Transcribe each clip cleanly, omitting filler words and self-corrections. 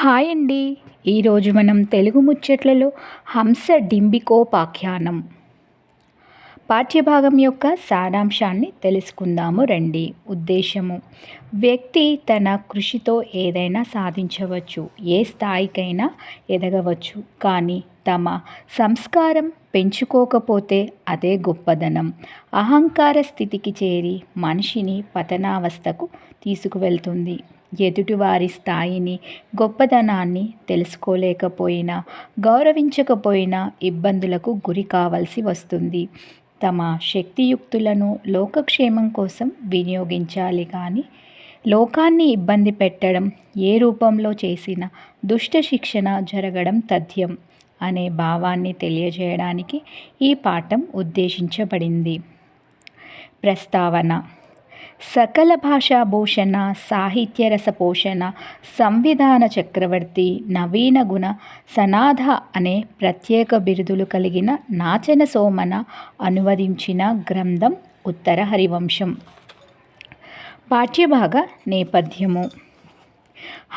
Hi అండి. ఈరోజు మనం తెలుగు ముచ్చట్లలో హంస డింబికోపాఖ్యానం పాఠ్యభాగం యొక్క సారాంశాన్ని తెలుసుకుందాము రండి. ఉద్దేశము: వ్యక్తి తన కృషితో ఏదైనా సాధించవచ్చు, ఏ స్థాయికైనా ఎదగవచ్చు. కానీ తమ సంస్కారం పెంచుకోకపోతే అదే గొప్పదనం. అహంకార స్థితికి చేరి మనిషిని పతనావస్థకు తీసుకువెళ్తుంది. ఎదుటివారి స్థాయిని, గొప్పదనాన్ని తెలుసుకోలేకపోయినా, గౌరవించకపోయినా ఇబ్బందులకు గురి కావలసి వస్తుంది. తమ శక్తియుక్తులను లోకక్షేమం కోసం వినియోగించాలి కానీ లోకాన్ని ఇబ్బంది పెట్టడం, ఏ రూపంలో చేసినా దుష్ట శిక్షణ జరగడం తథ్యం అనే భావాన్ని తెలియజేయడానికి ఈ పాఠం ఉద్దేశించబడింది. ప్రస్తావన: సకల భాషాభూషణ, సాహిత్యరస పోషణ, సంవిధాన చక్రవర్తి, నవీన గుణ సనాథ అనే ప్రత్యేక బిరుదులు కలిగిన నాచన సోమన అనువదించిన గ్రంథం ఉత్తర హరివంశం. పాఠ్యభాగ నేపథ్యము: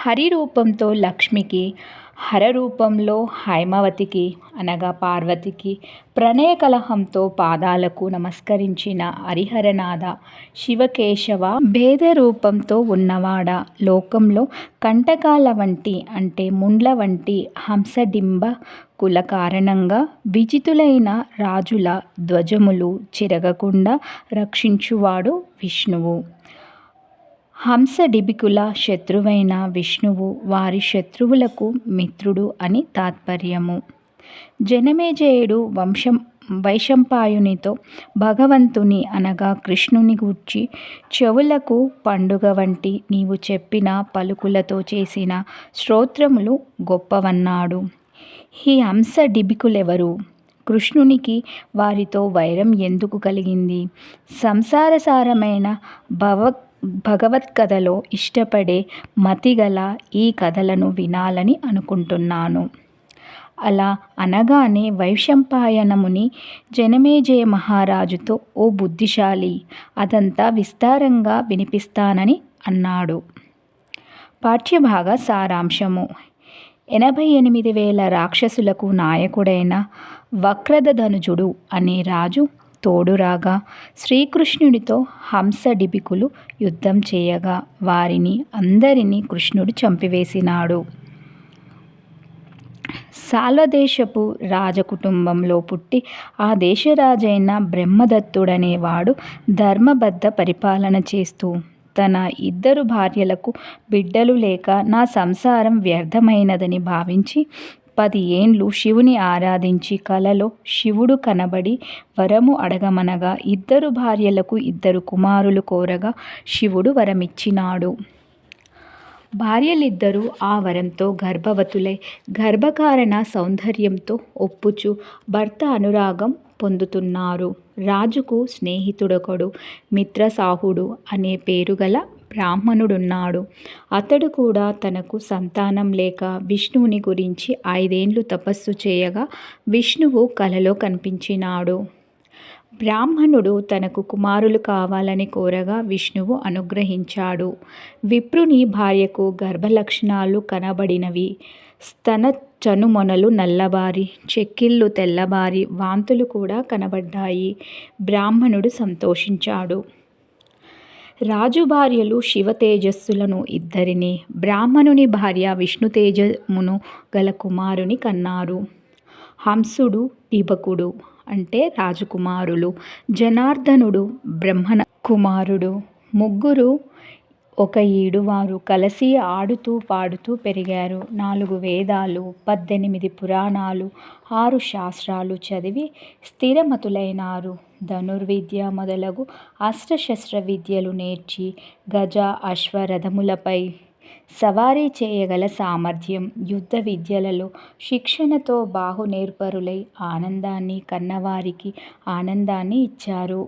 హరి రూపంతో లక్ష్మికి, హర రూపంలో హైమవతికి అనగా పార్వతికి, ప్రణయ కలహంతో పాదాలకు నమస్కరించిన హరిహరనాథ, శివకేశవ భేద రూపంతో ఉన్నవాడా, లోకంలో కంటకాల వంటి అంటే ముండ్ల వంటి హంసడింబ కుల కారణంగా విజితులైన రాజుల ధ్వజములు చెరగకుండా రక్షించువాడు విష్ణువు. హంసడిబికుల శత్రువైన విష్ణువు వారి శత్రువులకు మిత్రుడు అని తాత్పర్యము. జనమేజయుడు వైశంపాయనునితో భగవంతుని అనగా కృష్ణుని గూర్చి చెవులకు పండుగ వంటి నీవు చెప్పిన పలుకులతో చేసిన స్తోత్రములు గొప్పవన్నాడు. ఈ హంసడిబికులెవరు? కృష్ణునికి వారితో వైరం ఎందుకు కలిగింది? సంసారసారమైన భగవత్కథలో ఇష్టపడే మతిగల ఈ కథలను వినాలని అనుకుంటున్నాను. అలా అనగానే వైశంపాయనముని జనమేజయ మహారాజుతో, ఓ బుద్ధిశాలి, అదంతా విస్తారంగా వినిపిస్తానని అన్నాడు. పాఠ్యభాగ సారాంశము: 88,000 రాక్షసులకు నాయకుడైన వక్రదనుజుడు అనే రాజు తోడురాగా శ్రీకృష్ణుడితో హంసడిబికులు యుద్ధం చేయగా వారిని అందరినీ కృష్ణుడు చంపివేసినాడు. సాల్వదేశపు రాజకుటుంబంలో పుట్టి ఆ దేశరాజైన బ్రహ్మదత్తుడనేవాడు ధర్మబద్ధ పరిపాలన చేస్తూ తన 2 భార్యలకు బిడ్డలు లేక నా సంసారం వ్యర్థమైనదని భావించి 10 ఏండ్లు శివుని ఆరాధించి కలలో శివుడు కనబడి వరము అడగమనగా 2 భార్యలకు 2 కుమారులు కోరగా శివుడు వరమిచ్చినాడు. భార్యలిద్దరూ ఆ వరంతో గర్భవతులై గర్భకారణ సౌందర్యంతో ఒప్పుచు భర్త అనురాగం పొందుతున్నారు. రాజుకు స్నేహితుడొకడు మిత్రసాహుడు అనే పేరుగల బ్రాహ్మణుడున్నాడు. అతడు కూడా తనకు సంతానం లేక విష్ణువుని గురించి 5 ఏండ్లు తపస్సు చేయగా విష్ణువు కలలో కనిపించినాడు. బ్రాహ్మణుడు తనకు కుమారులు కావాలని కోరగా విష్ణువు అనుగ్రహించాడు. విప్రుని భార్యకు గర్భలక్షణాలు కనబడినవి. స్తన చనుమొనలు నల్లబారి, చెక్కిళ్ళు తెల్లబారి, వాంతులు కూడా కనబడ్డాయి. బ్రాహ్మణుడు సంతోషించాడు. రాజు భార్యలు శివ తేజస్సులను 2, బ్రాహ్మణుని భార్య విష్ణు తేజమును గల కుమారుని కన్నారు. హంసుడు, డిబకుడు అంటే రాజకుమారులు, జనార్దనుడు బ్రహ్మణ కుమారుడు. ముగ్గురు ఒక ఈడు వారు కలిసి ఆడుతూ పాడుతూ పెరిగారు. 4 వేదాలు, 18 పురాణాలు, 6 శాస్త్రాలు చదివి స్థిరమతులైనారు. ధనుర్విద్య మొదలగు అస్త్రశస్త్ర విద్యలు నేర్చి గజ, అశ్వ రథములపై సవారీ చేయగల సామర్థ్యం, యుద్ధ విద్యలలో శిక్షణతో బాహునేర్పరులై ఆనందాన్ని కన్నవారికి ఆనందాన్ని ఇచ్చారు.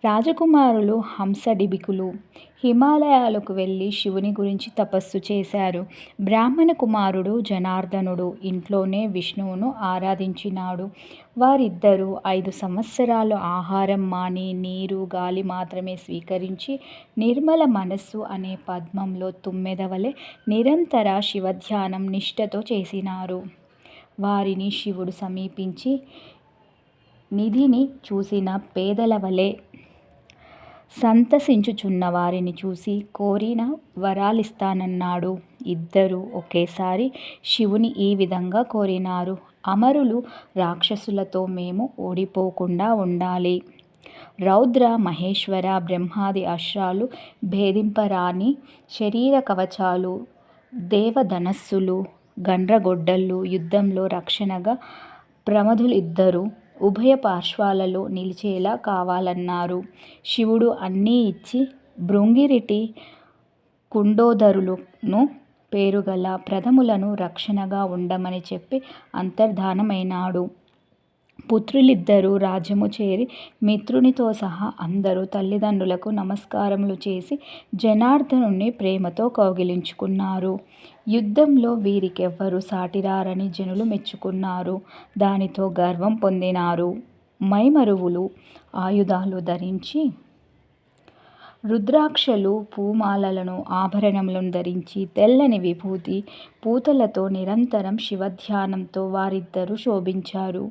రాజకుమారులు హంసడిబికులు. హిమాలయాలకు వెళ్ళి శివుని గురించి తపస్సు చేశారు. బ్రాహ్మణ కుమారుడు జనార్దనుడు ఇంట్లోనే విష్ణువును ఆరాధించినాడు. వారిద్దరూ 5 సంవత్సరాలు ఆహారం మాని నీరు, గాలి మాత్రమే స్వీకరించి నిర్మల మనస్సు అనే పద్మంలో తుమ్మెదవలె నిరంతర శివధ్యానం నిష్ఠతో చేసినారు. వారిని శివుడు సమీపించి నిధిని చూసిన పేదల వలె సంతసించుచున్న వారిని చూసి కోరిన వరాలిస్తానన్నాడు. ఇద్దరూ ఒకేసారి శివుని ఈ విధంగా కోరినారు. అమరులు రాక్షసులతో మేము ఓడిపోకుండా ఉండాలి. రౌద్ర మహేశ్వర బ్రహ్మాది అస్త్రాలు భేదింపరాని శరీర కవచాలు, దేవధనస్సులు, గండ్రగొడ్డళ్ళు యుద్ధంలో రక్షణగా ప్రమథులిద్దరూ ఉభయ పార్శ్వాలలో నిలిచేలా కావాలన్నారు. శివుడు అన్నీ ఇచ్చి భృంగిరిటి కుండోదరులను పేరుగల ప్రథములను రక్షణగా ఉండమని చెప్పి అంతర్ధానమైనాడు. పుత్రులిద్దరూ రాజ్యము చేరి మిత్రునితో సహా అందరూ తల్లిదండ్రులకు నమస్కారములు చేసి జనార్దనుణ్ణి ప్రేమతో కౌగిలించుకున్నారు. యుద్ధంలో వీరికెవ్వరూ సాటిరారని జనులు మెచ్చుకున్నారు. దానితో గర్వం పొందినారు. మైమరువులు ఆయుధాలు ధరించి రుద్రాక్షలు, పూమాలలను, ఆభరణములను ధరించి తెల్లని విభూతి పూతలతో నిరంతరం శివధ్యానంతో వారిద్దరూ శోభించారు.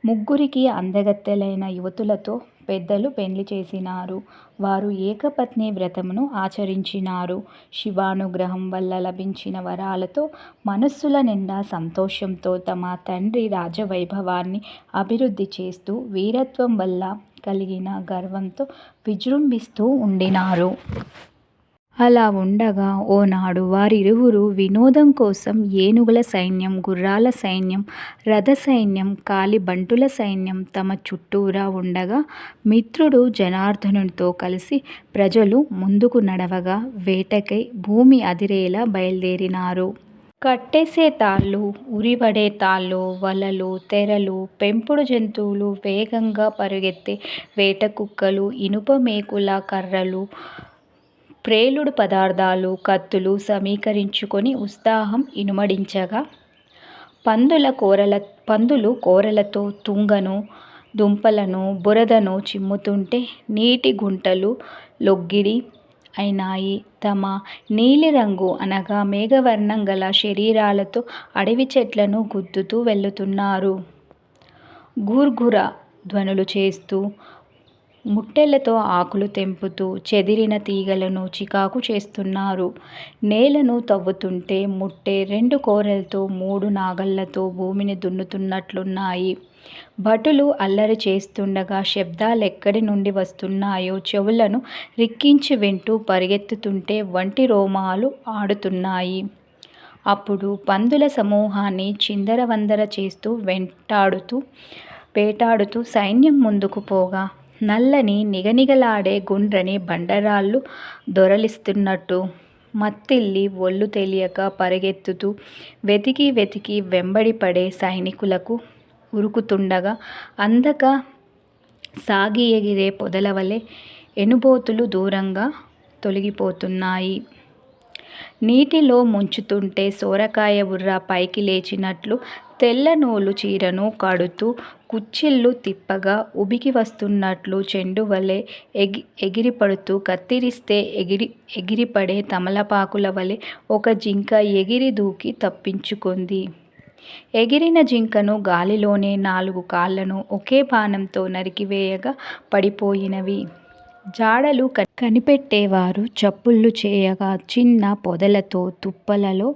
ముగ్గురికి అందగత్తెలైన యువతులతో పెద్దలు పెండ్లి చేసినారు. వారు ఏకపత్ని వ్రతమును ఆచరించినారు. శివానుగ్రహం వల్ల లభించిన వరాలతో మనస్సుల నిండా సంతోషంతో తమ తండ్రి రాజవైభవాన్ని అభివృద్ధి చేస్తూ వీరత్వం వల్ల కలిగిన గర్వంతో విజృంభిస్తూ ఉండినారు. అలా ఉండగా ఓనాడు వారిరువురు వినోదం కోసం ఏనుగుల సైన్యం, గుర్రాల సైన్యం, రథసైన్యం, కాలిబంటుల సైన్యం తమ చుట్టూరా ఉండగా మిత్రుడు జనార్దనునితో కలిసి ప్రజలు ముందుకు నడవగా వేటకై భూమి అదిరేలా బయలుదేరినారు. కట్టేసే తాళ్ళు, ఉరివడే తాళ్ళు, వలలు, తెరలు, పెంపుడు జంతువులు, వేగంగా పరుగెత్తే వేటకుక్కలు, ఇనుప మేకుల కర్రలు, ప్రేలుడు పదార్థాలు, కత్తులు సమీకరించుకొని ఉత్సాహం ఇనుమడించగా పందులు కోరలతో తుంగను, దుంపలను, బురదను చిమ్ముతుంటే నీటి గుంటలు లొగ్గిడి అయినాయి. తమ నీలిరంగు అనగా మేఘవర్ణం గల శరీరాలతో అడవి చెట్లను గుద్దుతూ వెళుతున్నారు. గుర్గుర ధ్వనులు చేస్తూ ముట్టెలతో ఆకులు తెంపుతూ చెదిరిన తీగలను చికాకు చేస్తున్నారు. నేలను తవ్వుతుంటే ముట్టె 2 కోరలతో 3 నాగళ్లతో భూమిని దున్నుతున్నట్లున్నాయి. భటులు అల్లరి చేస్తుండగా శబ్దాలెక్కడి నుండి వస్తున్నాయో చెవులను రిక్కించి వింటూ పరిగెత్తుతుంటే వంటి రోమాలు ఆడుతున్నాయి. అప్పుడు పందుల సమూహాన్ని చిందరవందర చేస్తూ వేటాడుతూ సైన్యం ముందుకు పోగా నల్లని నిగనిగలాడే గుండ్రని బండరాళ్ళు దొరలిస్తున్నట్టు మత్తిల్లి ఒళ్ళు తెలియక పరిగెత్తుతూ వెతికి వెంబడి పడే సైనికులకు ఉరుకుతుండగా అందక సాగి ఎగిరే పొదలవలె ఎనుబోతులు దూరంగా తొలగిపోతున్నాయి. నీటిలో ముంచుతుంటే సోరకాయ బుర్ర పైకి లేచినట్లు తెల్లనూలు చీరను కడుతూ కుచ్చిళ్ళు తిప్పగా ఉబికి వస్తున్నట్లు చెండువలె ఎగిరిపడుతూ కత్తిరిస్తే ఎగిరిపడే తమలపాకుల వలె ఒక జింక ఎగిరి దూకి తప్పించుకుంది. ఎగిరిన జింకను గాలిలోనే 4 కాళ్లను ఒకే బాణంతో నరికివేయగా పడిపోయినవి. జాడలు కనిపెట్టేవారు చప్పుళ్ళు చేయగా చిన్న పొదలతో తుప్పలలో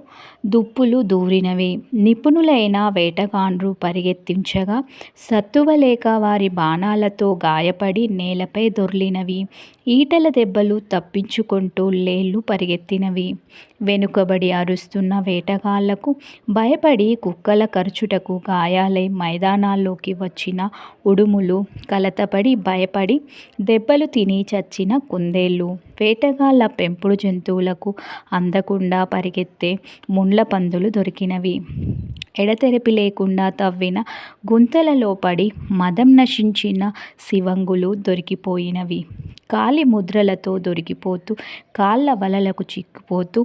దుప్పులు దూరినవి. నిపుణులైన వేటగాండ్రు పరిగెత్తించగా సత్తువలేక వారి బాణాలతో గాయపడి నేలపై దొర్లినవి. ఈటల దెబ్బలు తప్పించుకుంటూ లేళ్లు పరిగెత్తినవి. వెనుకబడి అరుస్తున్న వేటగాళ్లకు భయపడి కుక్కల కరుచుటకు గాయాలై మైదానాల్లోకి వచ్చిన ఉడుములు, కలతపడి భయపడి దెబ్బలు తిని చచ్చిన కుందేళ్లు, వేటగాళ్ల పెంపుడు జంతువులకు అందకుండా పరిగెత్తే ముండ్ల పందులు దొరికినవి. ఎడతెరిపి లేకుండా తవ్విన గుంతలలో పడి మదం నశించిన శివంగులు దొరికిపోయినవి. కాలి ముద్రలతో దొరికిపోతూ కాళ్ళ వలలకు చిక్కుపోతూ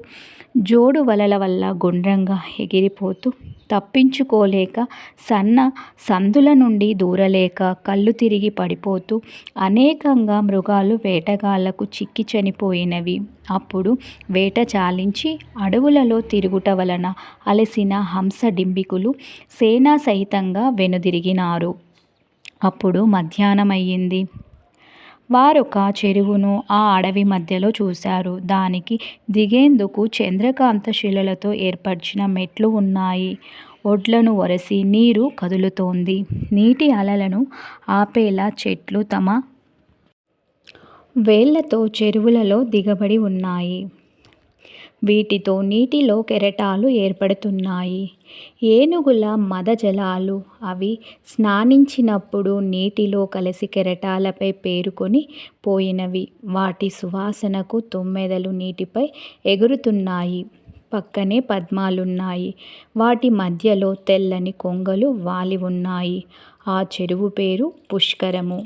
జోడు వలల వల్ల గుండ్రంగా ఎగిరిపోతూ తప్పించుకోలేక సన్న సందుల నుండి దూరలేక కళ్ళు తిరిగి పడిపోతూ అనేకంగా మృగాలు వేటగాళ్లకు చిక్కి చనిపోయినవి. అప్పుడు వేట చాలించి అడవులలో తిరుగుట వలన అలసిన హంస డింబికులు సేనా సహితంగా వెనుదిరిగినారు. అప్పుడు మధ్యాహ్నమయ్యింది. వారొక చెరువును ఆ అడవి మధ్యలో చూశారు. దానికి దిగేందుకు చంద్రకాంత శిలలతో ఏర్పరిచిన మెట్లు ఉన్నాయి. ఒడ్లను ఒరసి నీరు కదులుతోంది. నీటి అలలను ఆపేలా చెట్లు తమ వేళ్లతో చెరువులలో దిగబడి ఉన్నాయి. వీటితో నీటిలో కెరటాలు ఏర్పడుతున్నాయి. ఏనుగుల మదజలాలు. అవి స్నానించినప్పుడు నీటిలో కలిసి కెరటాలపై పేరుకొని పోయినవి. వాటి సువాసనకు తుమ్మెదలు నీటిపై ఎగురుతున్నాయి. పక్కనే పద్మాలున్నాయి. వాటి మధ్యలో తెల్లని కొంగలు వాలి ఉన్నాయి. ఆ చెరువు పేరు పుష్కరము.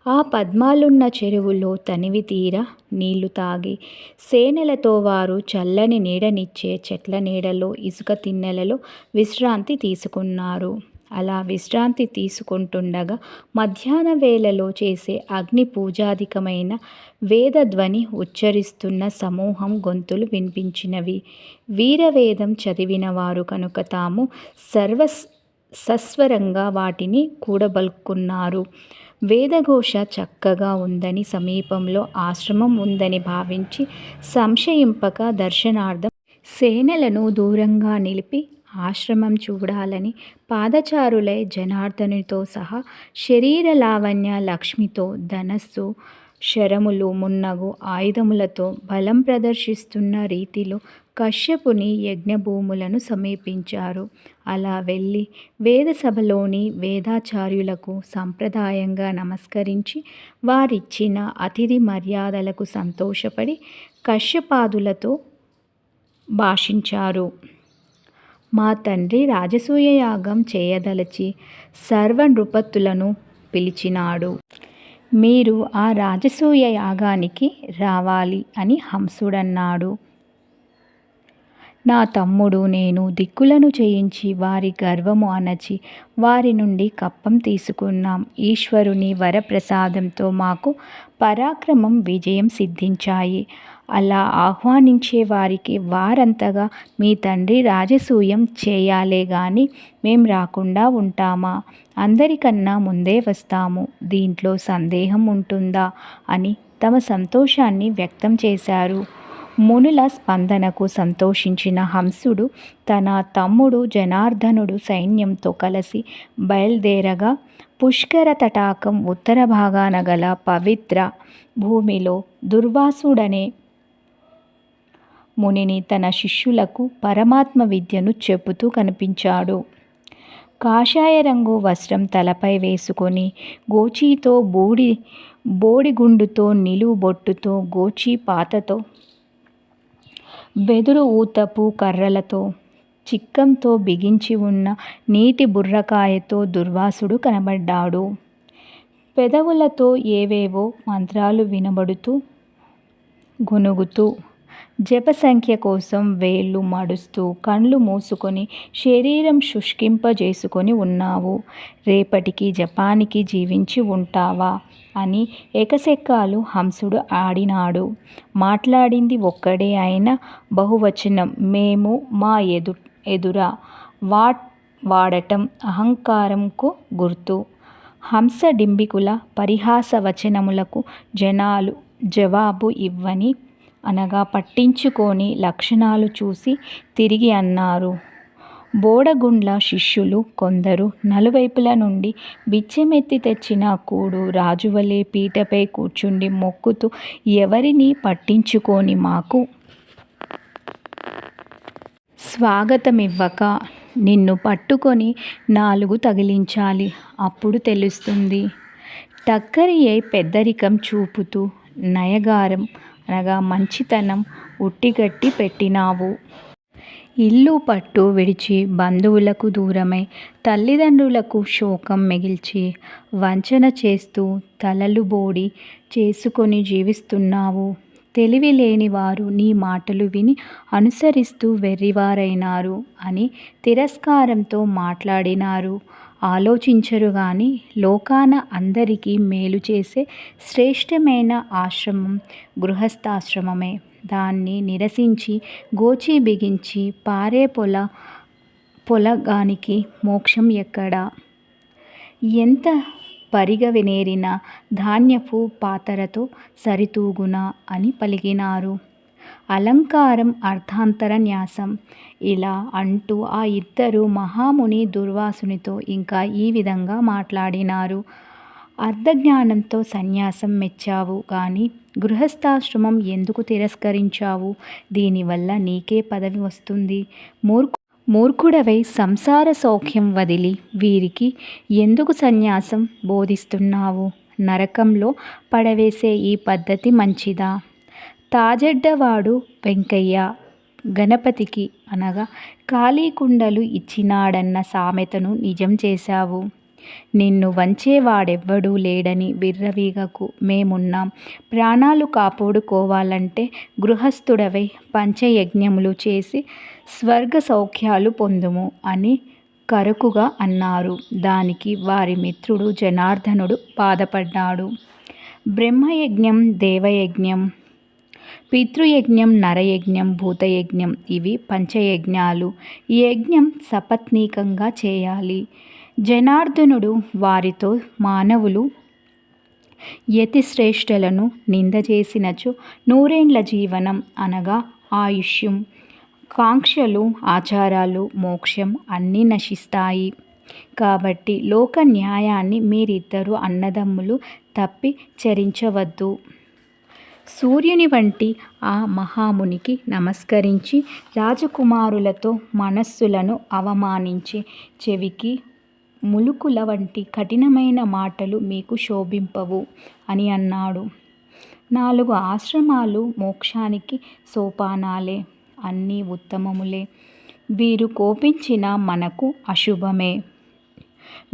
ఆ పద్మాలున్న చెరువులో తనివి తీరా నీళ్లు తాగి సేనలతో వారు చల్లని నీడనిచ్చే చెట్ల నీడలో ఇసుక తిన్నెలలో విశ్రాంతి తీసుకున్నారు. అలా విశ్రాంతి తీసుకుంటుండగా మధ్యాహ్న వేళలో చేసే అగ్ని పూజాధికమైన వేదధ్వని ఉచ్చరిస్తున్న సమూహం గొంతులు వినిపించినవి. వీరవేదం చదివినవారు కనుక తాము సస్వరంగా వాటిని కూడబలుక్కున్నారు. వేదఘోష చక్కగా ఉందని, సమీపంలో ఆశ్రమం ఉందని భావించి సంశయింపక దర్శనార్థం సేనలను దూరంగా నిలిపి ఆశ్రమం చూడాలని పాదచారులై జనార్దనునితో సహా శరీర లావణ్య లక్ష్మితో ధనస్సు శరములు మున్నగు ఆయుధములతో బలం ప్రదర్శిస్తున్న రీతిలో కశ్యపుని యజ్ఞభూములను సమీపించారు. అలా వెళ్ళి వేదసభలోని వేదాచార్యులకు సంప్రదాయంగా నమస్కరించి వారిచ్చిన అతిథి మర్యాదలకు సంతోషపడి కశ్యపాదులతో భాషించారు. మా తండ్రి రాజసూయ యాగం చేయదలచి సర్వనృపతులను పిలిచినాడు. మీరు ఆ రాజసూయ యాగానికి రావాలి అని హంసుడన్నాడు. నా తమ్ముడు నేను దిక్కులను చేయించి వారి గర్వము అణచి వారి నుండి కప్పం తీసుకున్నాం. ఈశ్వరుని వరప్రసాదంతో మాకు పరాక్రమం విజయం సిద్ధించాయి. అలా ఆహ్వానించే వారికి వారంతగా మీ తండ్రి రాజసూయం చేయాలే గాని మేం రాకుండా ఉంటామా? అందరికన్నా ముందే వస్తాము. దీంట్లో సందేహం ఉంటుందా అని తమ సంతోషాన్ని వ్యక్తం చేశారు. మునుల స్పందనకు సంతోషించిన హంసుడు తన తమ్ముడు జనార్దనుడు సైన్యంతో కలిసి బయలుదేరగా పుష్కర తటాకం ఉత్తర భాగాన గల పవిత్ర భూమిలో దుర్వాసుడనే మునిని తన శిష్యులకు పరమాత్మ విద్యను చెబుతూ కనిపించాడు. కాషాయ రంగు వస్త్రం తలపై వేసుకొని గోచీతో బోడిగుండుతో నిలువు బొట్టుతో గోచీ పాతతో వెదురు ఊతపు కర్రలతో చిక్కంతో బిగించి ఉన్న నీటి బుర్రకాయతో దుర్వాసుడు కనబడ్డాడు. పెదవులతో ఏవేవో మంత్రాలు వినబడుతూ గొణుగుతూ జపసంఖ్య కోసం వేళ్ళు మడుస్తూ కళ్ళు మూసుకొని శరీరం శుష్కింపజేసుకొని ఉన్నావు. రేపటికి జపానికి జీవించి ఉంటావా అని ఎకసెక్కాలు హంసుడు ఆడినాడు. మాట్లాడింది ఒక్కడే అయినా బహువచనం మేము మా ఎదురా వాడటం అహంకారంకు గుర్తు. హంస డింబికుల పరిహాస వచనములకు జనాలు జవాబు ఇవ్వని అనగా పట్టించుకోని లక్షణాలు చూసి తిరిగి అన్నారు. బోడగుండ్ల శిష్యులు కొందరు నలువైపుల నుండి బిచ్చమెత్తి తెచ్చిన కూడు రాజువలే పీటపై కూర్చుండి మొక్కుతూ ఎవరినీ పట్టించుకోని మాకు స్వాగతమివ్వక నిన్ను పట్టుకొని నాలుగు తగిలించాలి. అప్పుడు తెలుస్తుంది. టక్కరియై పెద్దరికం చూపుతూ నయగారం అనగా మంచితనం ఉట్టిగట్టి పెట్టినావు. ఇల్లు పట్టు విడిచి బంధువులకు దూరమై తల్లిదండ్రులకు శోకం మిగిల్చి వంచన చేస్తూ తలలు బోడి చేసుకొని జీవిస్తున్నావు. తెలివి లేని వారు నీ మాటలు విని అనుసరిస్తూ వెర్రివారైనారు అని తిరస్కారంతో మాట్లాడినారు. ఆలోచించరు గాని లోకాన అందరికీ మేలు చేసే శ్రేష్టమైన ఆశ్రమం గృహస్థాశ్రమమే. దాన్ని నిరసించి గోచి బిగించి పారే పొలగానికి మోక్షం ఎక్కడా? ఎంత పరిగవినేరిన ధాన్యపు పాతరతో సరితూగునా అని పలికినారు. అలంకారం అర్థాంతర న్యాసం. ఇలా అంటూ ఆ ఇద్దరు మహాముని దుర్వాసునితో ఇంకా ఈ విధంగా మాట్లాడినారు. అర్ధజ్ఞానంతో సన్యాసం మెచ్చావు గాని గృహస్థాశ్రమం ఎందుకు తిరస్కరించావు? దీనివల్ల నీకే పదవి వస్తుంది. మూర్ఖుడవై సంసార సౌఖ్యం వదిలి వీరికి ఎందుకు సన్యాసం బోధిస్తున్నావు? నరకంలో పడవేసే ఈ పద్ధతి మంచిదా? తాజెడ్డవాడు వెంకయ్య గణపతికి అనగా ఖాళీకుండలు ఇచ్చినాడన్న సామెతను నిజం చేశావు. నిన్ను వంచేవాడెవ్వడూ లేడని విర్రవీగకు. మేమున్నాం. ప్రాణాలు కాపాడుకోవాలంటే గృహస్థుడవై పంచయజ్ఞములు చేసి స్వర్గ సౌఖ్యాలు పొందుము అని కరుకుగా అన్నారు. దానికి వారి మిత్రుడు జనార్దనుడు బాధపడ్డాడు. బ్రహ్మయజ్ఞం, దేవయజ్ఞం, పితృయజ్ఞం, నరయజ్ఞం, భూతయజ్ఞం ఇవి పంచయజ్ఞాలు. ఈ యజ్ఞం సపత్నీకంగా చేయాలి. జనార్దనుడు వారితో మానవులు యతిశ్రేష్ఠులను నింద చేసినచో నూరేండ్ల జీవనం అనగా ఆయుష్యం, కాంక్షలు, ఆచారాలు, మోక్షం అన్నీ నశిస్తాయి. కాబట్టి లోక న్యాయాన్ని మీరిద్దరు అన్నదమ్ములు తప్పి చరించవద్దు. సూర్యుని వంటి ఆ మహామునికి నమస్కరించి రాజకుమారులతో మనస్సులను అవమానించే చెవికి ములుకుల వంటి కఠినమైన మాటలు మీకు శోభింపవు అని అన్నాడు. 4 ఆశ్రమాలు మోక్షానికి సోపానాలే. అన్నీ ఉత్తమములే. వీరు కోపించిన మనకు అశుభమే.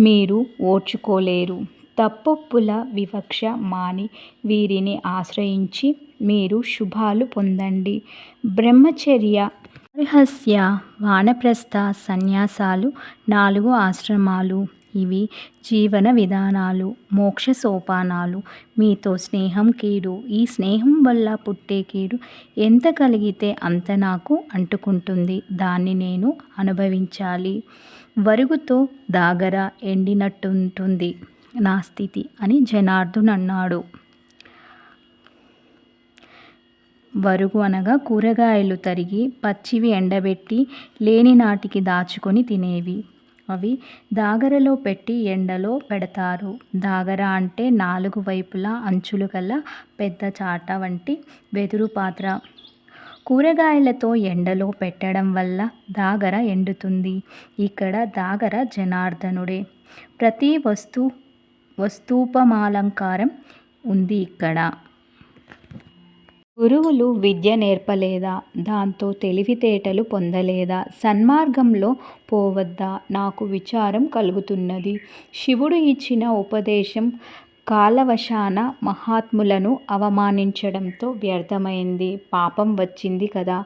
మీరు ఓర్చుకోలేరు. తప్పొప్పుల వివక్ష మాని వీరిని ఆశ్రయించి మీరు శుభాలు పొందండి. బ్రహ్మచర్య, గార్హస్థ్య, వానప్రస్థ సన్యాసాలు 4 ఆశ్రమాలు. ఇవి జీవన విధానాలు, మోక్ష సోపానాలు. మీతో స్నేహం కీడు. ఈ స్నేహం వల్ల పుట్టే కీడు ఎంత కలిగితే అంత నాకు అంటుకుంటుంది. దాన్ని నేను అనుభవించాలి. వరుగుతో దాగర ఎండినట్టుంటుంది నా స్థితి అని జనార్దుడు అన్నాడు. వరుగు అనగా కూరగాయలు తరిగి పచ్చివి ఎండబెట్టి లేని నాటికి దాచుకొని తినేవి. అవి దాగరలో పెట్టి ఎండలో పెడతారు. దాగర అంటే 4 వైపులా అంచులు గల పెద్ద చాట వంటి వెదురు పాత్ర. కూరగాయలతో ఎండలో పెట్టడం వల్ల దాగర ఎండుతుంది. ఇక్కడ దాగర జనార్దనుడే. ప్రతి వస్తూపమాలంకారం ఉంది ఇక్కడ. గురువులు విద్య నేర్పలేదా? దాంతో తెలివితేటలు పొందలేదా? సన్మార్గంలో పోవద్దా? నాకు విచారం కలుగుతున్నది. శివుడు ఇచ్చిన ఉపదేశం కాలవశాన మహాత్ములను అవమానించడంతో వ్యర్థమైంది. పాపం వచ్చింది కదా.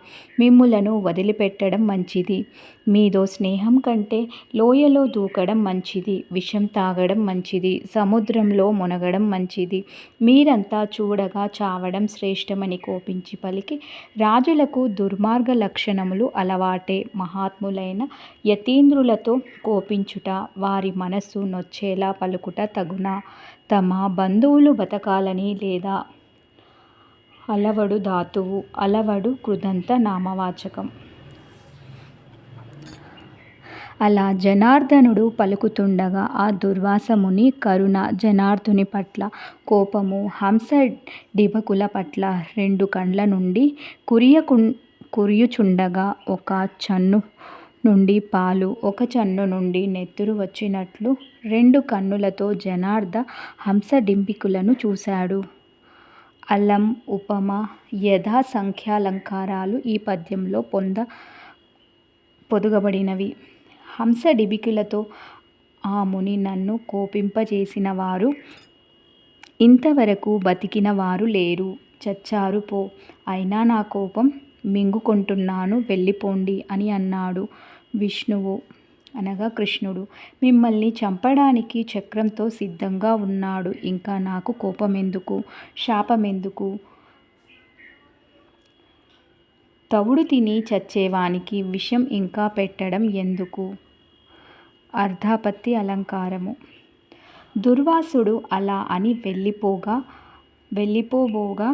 మిమ్ములను వదిలిపెట్టడం మంచిది. మీదో స్నేహం కంటే లోయలో దూకడం మంచిది. విషం తాగడం మంచిది. సముద్రంలో మునగడం మంచిది. మీరంతా చూడగా చావడం శ్రేష్టమని కోపించి పలికి రాజులకు దుర్మార్గ లక్షణములు అలవాటే. మహాత్ములైన యతీంద్రులతో కోపించుట, వారి మనస్సు నొచ్చేలా పలుకుట తగునా? తమ బంధువులు బతకాలని లేదా? అలవడు ధాతువు. అలవడు కృదంత నామవాచకం. అలా జనార్దనుడు పలుకుతుండగా ఆ దుర్వాసముని కరుణ, జనార్దుని పట్ల కోపము, హంస డిబకుల పట్ల 2 కండ్ల నుండి కురియుచుండగా ఒక చన్ను నుండి పాలు, ఒక చన్ను నుండి నెత్తురు వచ్చినట్లు 2 కన్నులతో జనార్ద హంసడింబికులను చూశాడు. అలం, ఉపమ, యథా సంఖ్యాలంకారాలు ఈ పద్యంలో పొదుగబడినవి. హంస డిబికులతో ఆ ముని నన్ను కోపింపజేసిన వారు ఇంతవరకు బతికిన వారు లేరు. చచ్చారు పో. అయినా నా కోపం మింగుకొంటున్నాను వెళ్ళిపోండి అని అన్నాడు విష్ణువు అనగా కృష్ణుడు. మిమ్మల్ని చంపడానికి చక్రంతో సిద్ధంగా ఉన్నాడు. ఇంకా నాకు కోపమెందుకు, శాపమెందుకు? తవుడు తిని చచ్చేవానికి విషం ఇంకా పెట్టడం ఎందుకు? అర్ధాపత్తి అలంకారము. దుర్వాసుడు అలా అని వెళ్ళిపోబోగా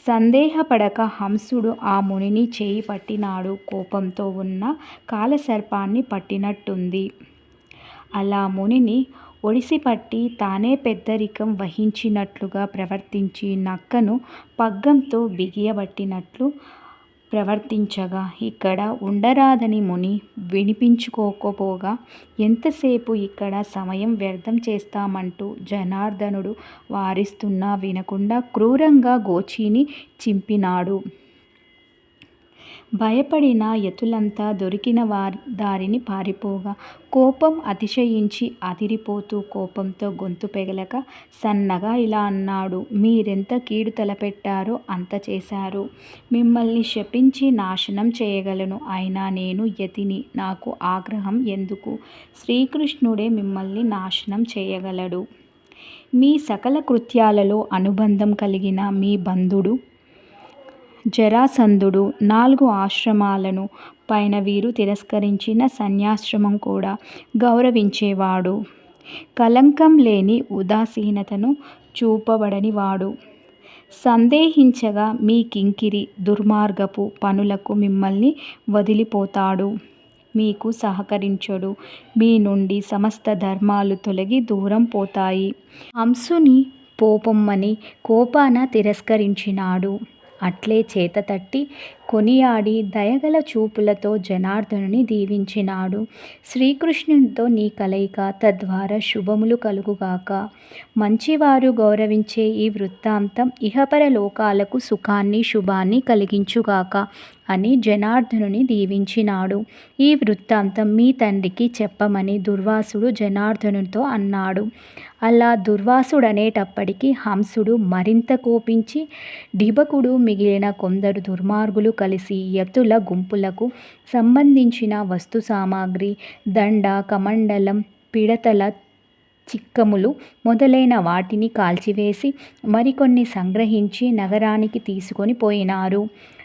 సందేహపడక హంసుడు ఆ మునిని చేయి పట్టినాడు. కోపంతో ఉన్న కాలసర్పాన్ని పట్టినట్టుంది. అలా మునిని ఒడిసిపట్టి తానే పెద్దరికం వహించినట్లుగా ప్రవర్తించి నక్కను పగ్గంతో బిగియబట్టినట్లు ప్రవర్తించగా ఇక్కడ ఉండరాదని ముని వినిపించుకోకపోగా ఎంతసేపు ఇక్కడ సమయం వ్యర్థం చేస్తామంటూ జనార్దనుడు వారిస్తున్నా వినకుండా క్రూరంగా గోచీని చింపినాడు. భయపడిన యతులంతా దొరికిన దారిని పారిపోగా కోపం అతిశయించి అదిరిపోతూ కోపంతో గొంతు పెగలక సన్నగా ఇలా అన్నాడు. మీరెంత కీడు తలపెట్టారో అంత చేశారు. మిమ్మల్ని శపించి నాశనం చేయగలను. అయినా నేను యతిని. నాకు ఆగ్రహం ఎందుకు? శ్రీకృష్ణుడే మిమ్మల్ని నాశనం చేయగలడు. మీ సకల కృత్యాలలో అనుబంధం కలిగిన మీ బంధుడు జరాసంధుడు 4 ఆశ్రమాలను పైన వీరు తిరస్కరించిన సన్యాశ్రమం కూడా గౌరవించేవాడు. కలంకం లేని ఉదాసీనతను చూపబడనివాడు. సందేహించగా మీ కింకిరి దుర్మార్గపు పనులకు మిమ్మల్ని వదిలిపోతాడు. మీకు సహకరించడు. మీ నుండి సమస్త ధర్మాలు తొలగి దూరం పోతాయి. హంసుని పోపొమ్మని కోపాన తిరస్కరించినాడు. అట్లే చేతతట్టి కొనియాడి దయగల చూపులతో జనార్దనుని దీవించినాడు. శ్రీకృష్ణునితో నీ కలయిక తద్వారా శుభములు కలుగుగాక. మంచివారు గౌరవించే ఈ వృత్తాంతం ఇహపర లోకాలకు సుఖాన్ని శుభాన్ని కలిగించుగాక అని జనార్దనుని దీవించినాడు. ఈ వృత్తాంతం మీ తండ్రికి చెప్పమని దుర్వాసుడు జనార్దనునితో అన్నాడు. అలా దుర్వాసుడనేటప్పటికీ హంసుడు మరింత కోపించి డిబకుడు మిగిలిన కొందరు దుర్మార్గులు కలిసి యతుల గుంపులకు సంబంధించిన వస్తు సామాగ్రి దండ కమండలం పిడతల చిక్కములు మొదలైన వాటిని కాల్చివేసి మరికొన్ని సంగ్రహించి నగరానికి తీసుకొని పోయినారు.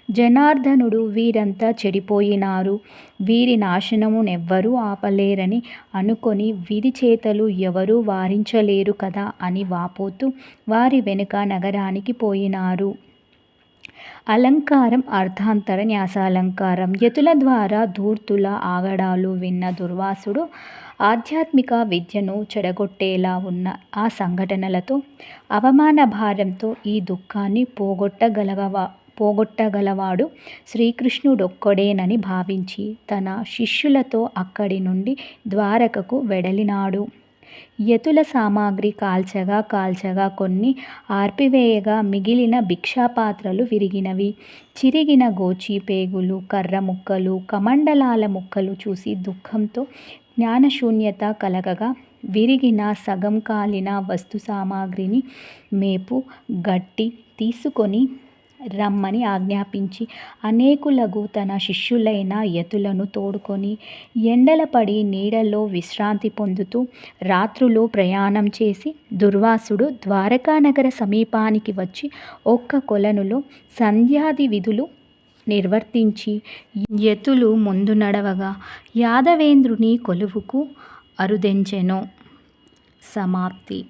జనార్దనుడు వీరంతా చెడిపోయినారు. వీరి నాశనమునెవ్వరూ ఆపలేరని అనుకొని విధి చేతలు ఎవరూ వారించలేరు కదా అని వాపోతూ వారి వెనుక నగరానికి పోయినారు. అలంకారం అర్ధాంతర న్యాసాలంకారం. యతుల ద్వారా ధూర్తుల ఆగడాలు విన్న దుర్వాసుడు ఆధ్యాత్మిక విద్యను చెడగొట్టేలా ఉన్న ఆ సంఘటనలతో అవమాన భారంతో ఈ దుఃఖాన్ని పోగొట్టగలవాడు శ్రీకృష్ణుడొక్కడేనని భావించి తన శిష్యులతో అక్కడి నుండి ద్వారకకు వెడలినాడు. యతుల సామాగ్రి కాల్చగా కొన్ని ఆర్పివేయగా మిగిలిన భిక్షాపాత్రలు విరిగినవి. చిరిగిన గోచి పేగులు కర్ర ముక్కలు కమండలాల ముక్కలు చూసి దుఃఖంతో జ్ఞానశూన్యత కలగగా విరిగిన సగం కాలిన వస్తు సామాగ్రిని మేపు గట్టి తీసుకొని రమ్మని ఆజ్ఞాపించి అనేకులగు తన శిష్యులైన యతులను తోడుకొని ఎండలపడి నీడల్లో విశ్రాంతి పొందుతూ రాత్రులు ప్రయాణం చేసి దుర్వాసుడు ద్వారకానగర సమీపానికి వచ్చి ఒక్క కొలనులో సంధ్యాది విధులు నిర్వర్తించి యతులు ముందు నడవగా యాదవేంద్రుని కొలువుకు అరుదెంచెను. సమాప్తి.